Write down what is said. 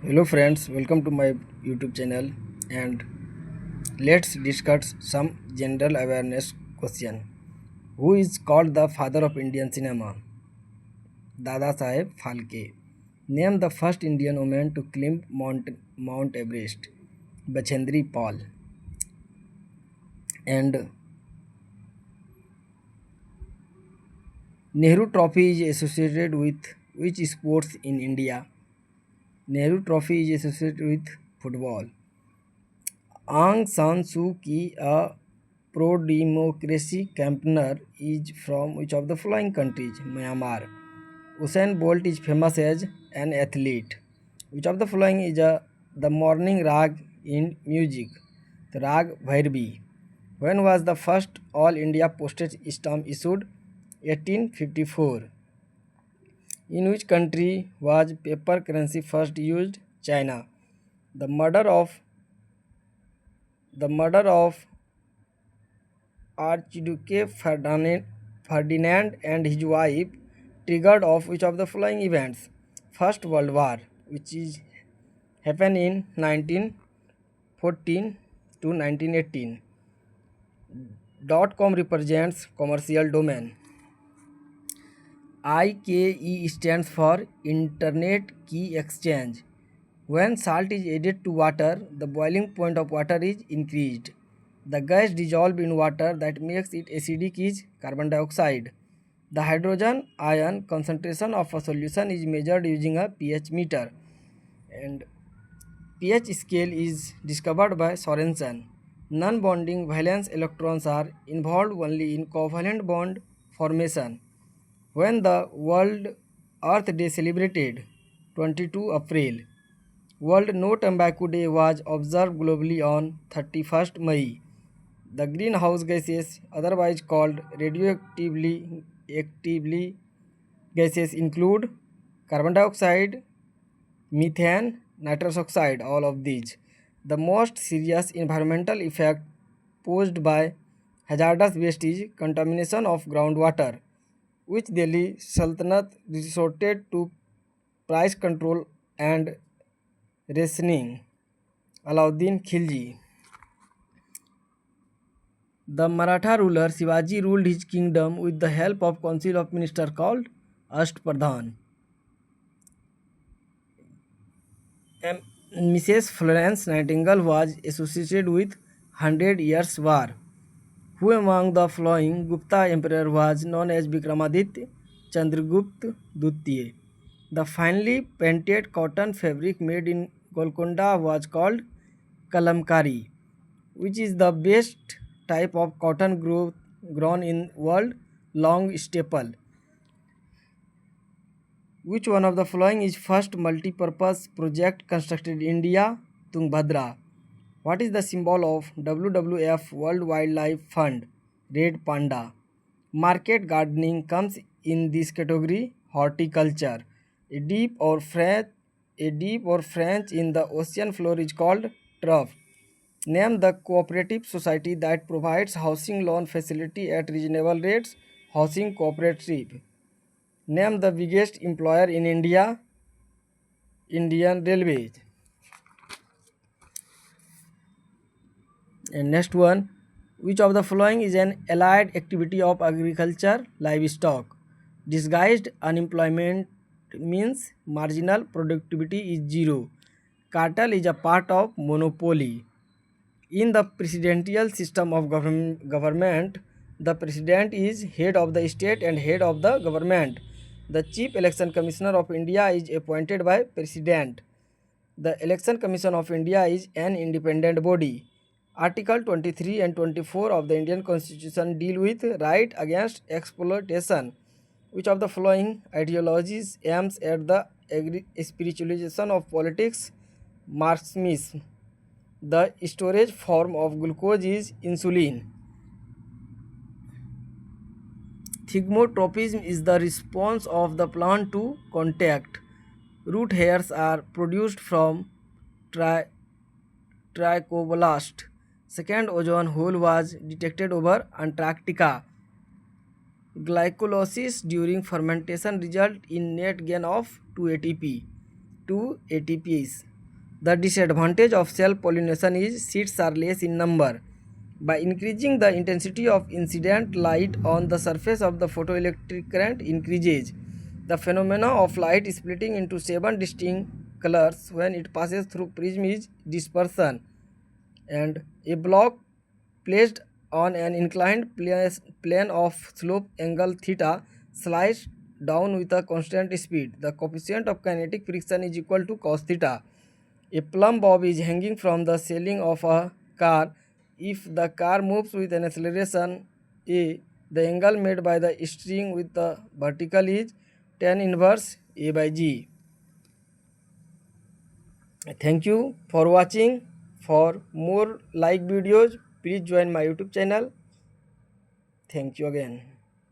Hello friends, welcome to my YouTube channel and let's discuss some general awareness question. Who is called the father of Indian cinema? Dada Saheb Phalke. Name the first Indian woman to climb Mount Everest. Bachendri Paul. And Nehru Trophy is associated with which sports in India? Nehru Trophy is associated with football. Aung San Suu Kyi, a pro-democracy campaigner, is from which of the following countries? Myanmar. Usain Bolt is famous as an athlete. Which of the following is the morning rag in music? The rag Bhairavi. When was the first All India postage stamp issued? 1854. In which country was paper currency first used? China. The murder of the murder of Archduke Ferdinand and his wife triggered off which of the following events? First World War, which is happened in 1914 to 1918. .com represents commercial domain. IKE stands for Internet Key Exchange. When salt is added to water, the boiling point of water is increased. The gas dissolved in water that makes it acidic is carbon dioxide. The hydrogen ion concentration of a solution is measured using a pH meter, and pH scale is discovered by Sorensen. Non-bonding valence electrons are involved only in covalent bond formation. When the World Earth Day celebrated 22 April, World No Tobacco Day was observed globally on 31st May. The greenhouse gases, otherwise called radioactively actively gases, include carbon dioxide, methane, nitrous oxide, all of these. The most serious environmental effect posed by hazardous waste is contamination of groundwater, which Delhi Sultanate resorted to price control and rationing. Alauddin Khilji. The Maratha ruler Shivaji ruled his kingdom with the help of council of ministers called Ashtpradhan. Mrs. Florence Nightingale was associated with Hundred Years' War. Who among the following Gupta emperor was known as Vikramaditya Chandragupta Dutiya? The finely painted cotton fabric made in Golconda was called kalamkari, which is the best type of cotton grown in world long staple. Which one of the following is first multi-purpose project constructed in India? Tungabhadra. What is the symbol of WWF World Wildlife Fund? Red panda. Market gardening comes in this category. Horticulture. A deep or French, a deep or French in the ocean floor is called trough. Name the cooperative society that provides housing loan facility at reasonable rates. Housing cooperative. Name the biggest employer in India. Indian Railways. And next one, which of the following is an allied activity of agriculture, livestock? Disguised unemployment means marginal productivity is zero. Cartel is a part of monopoly. In the presidential system of government, the president is head of the state and head of the government. The chief election commissioner of India is appointed by president. The Election Commission of India is an independent body. Article 23 and 24 of the Indian Constitution deal with right against exploitation. Which of the following ideologies aims at the spiritualization of politics? Marxism. The storage form of glucose is insulin. Thigmotropism is the response of the plant to contact. Root hairs are produced from tri- trichoblast. Second ozone hole was detected over Antarctica. Glycolysis during fermentation result in net gain of 2 ATP. 2 ATPs. The disadvantage of self-pollination is seeds are less in number. By increasing the intensity of incident light on the surface of the photoelectric current increases. The phenomena of light splitting into 7 distinct colors when it passes through prism is dispersion, and a block placed on an inclined plane of slope angle theta slides down with a constant speed. The coefficient of kinetic friction is equal to cos theta. A plumb bob is hanging from the ceiling of a car. If the car moves with an acceleration a, the angle made by the string with the vertical is tan inverse a by g. Thank you for watching. For more like videos, please join my YouTube channel. Thank you again.